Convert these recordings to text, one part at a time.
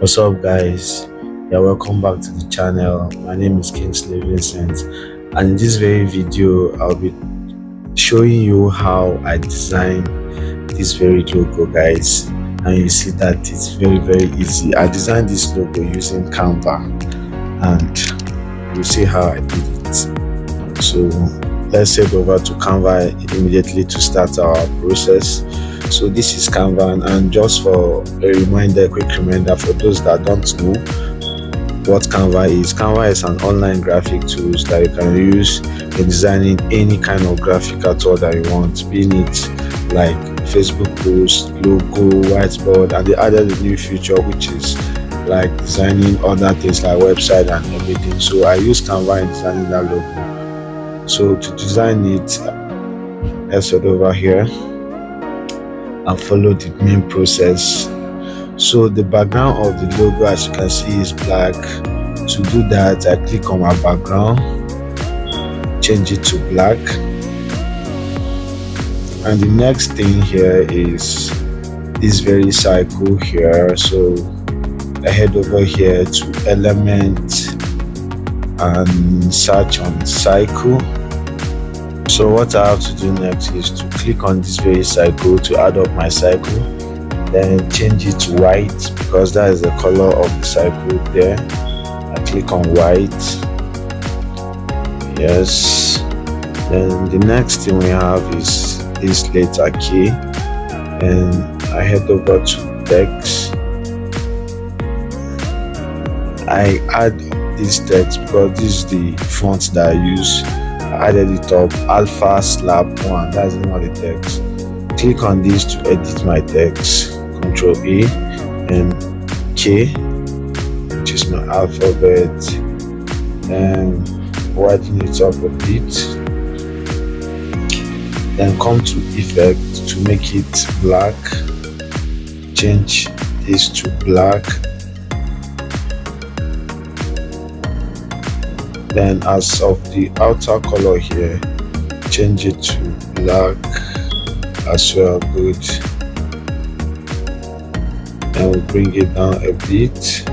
What's up, guys? Yeah, welcome back to the channel. My name is Vincent, and in this very video, I'll be showing you how I design this very logo, guys. And you see that it's very easy. I designed this logo using Canva, and you see how I did it. So let's head over to Canva immediately to start our process. So this is Canva, and just for a quick reminder for those that don't know what Canva is an online graphic tools that you can use in designing any kind of graphic at all that you want, being it like Facebook post, logo, whiteboard, and they added a new feature which is like designing other things like website and everything. So I use Canva in designing that logo. So to design it, let's head over here and follow the main process. So the background of the logo, as you can see, is black. To do that, I click on my background, change it to black, and the next thing here is this very cycle here. So I head over here to element and search on cycle. So what I have to do next is to click on this very cycle to add up my cycle, then change it to white because that is the color of the cycle there. I click on white. Yes. Then the next thing we have is this letter K, and I head over to text. I add this text because this is the font that I use. I added it up, alpha slab 1, that's the name of the text. Click on this to edit my text, Ctrl A, and K, which is my alphabet, and widen it up a bit. Then come to effect to make it black, change this to black. Then as of the outer color here, change it to black as well. Good. And we'll bring it down a bit.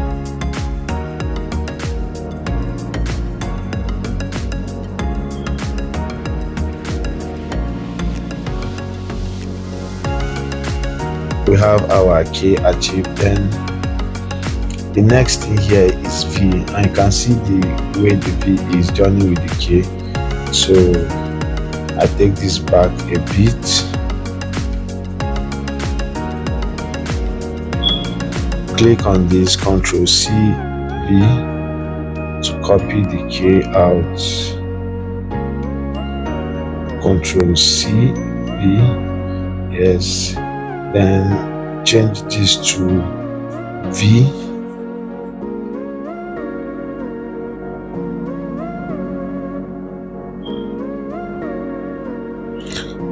We have our K achieved. Then the next thing here is V, and you can see the way the V is joining with the K. So I take this back a bit. Click on this Ctrl C V to copy the K out. Ctrl C V. Yes. Then change this to V.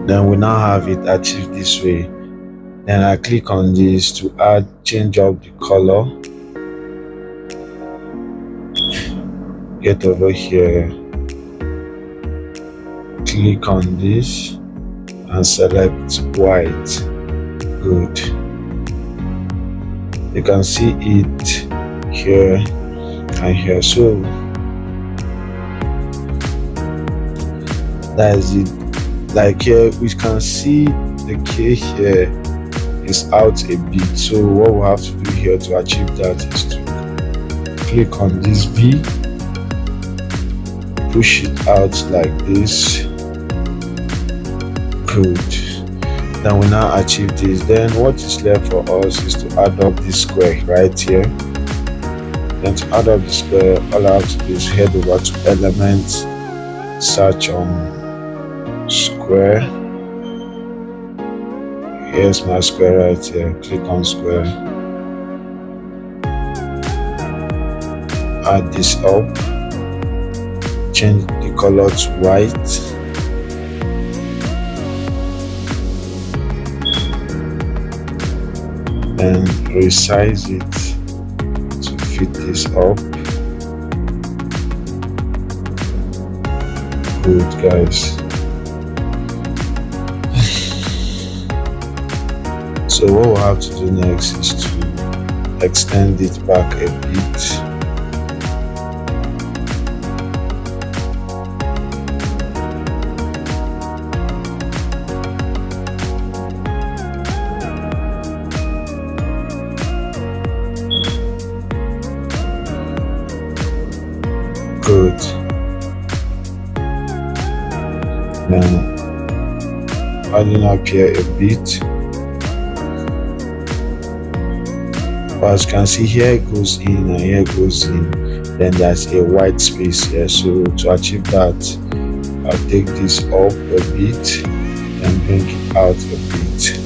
Then we now have it achieved this way. Then I click on this to change up the color. Get over here, click on this and select white. Good. You can see it here and here. So that is it. Like here we can see the K here is out a bit, so what we have to do here to achieve that is to click on this V, push it out like this. Good. Then we now achieve this. Then what is left for us is to add up this square right here. Then to add up the square, all I have to do is head over to element, search on square. Here's my square right here. Click on square, add this up, change the color to white, and resize it to fit this up. Good, guys. So what we'll have to do next is to extend it back a bit. Good. Now adding up here a bit. But as you can see, here it goes in and here it goes in. Then there's a white space here. So to achieve that, I'll take this up a bit and bring it out a bit.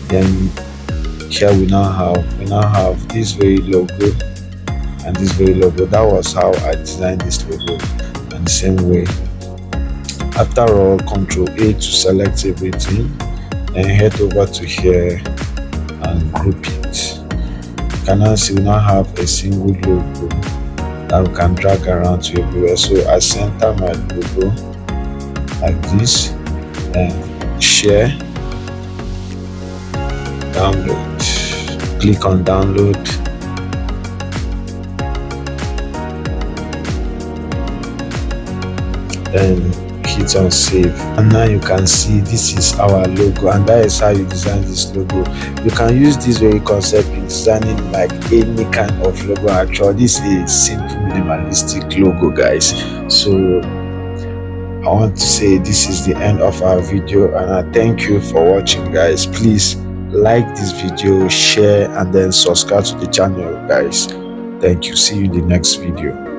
Then here we now have this very logo and this very logo. That was how I designed this logo. And the same way, after all, Ctrl A to select everything and head over to here and group it. You can now see we now have a single logo that we can drag around to everywhere. So I center my logo like this and share, download, click on download, and hit on save. And now you can see this is our logo, and that is how you design this logo. You can use this very concept in designing like any kind of logo. Actually, this is a simple minimalistic logo, guys. So I want to say this is the end of our video, and I thank you for watching, guys. Please like this video, share, and then subscribe to the channel, guys. Thank you. See you in the next video.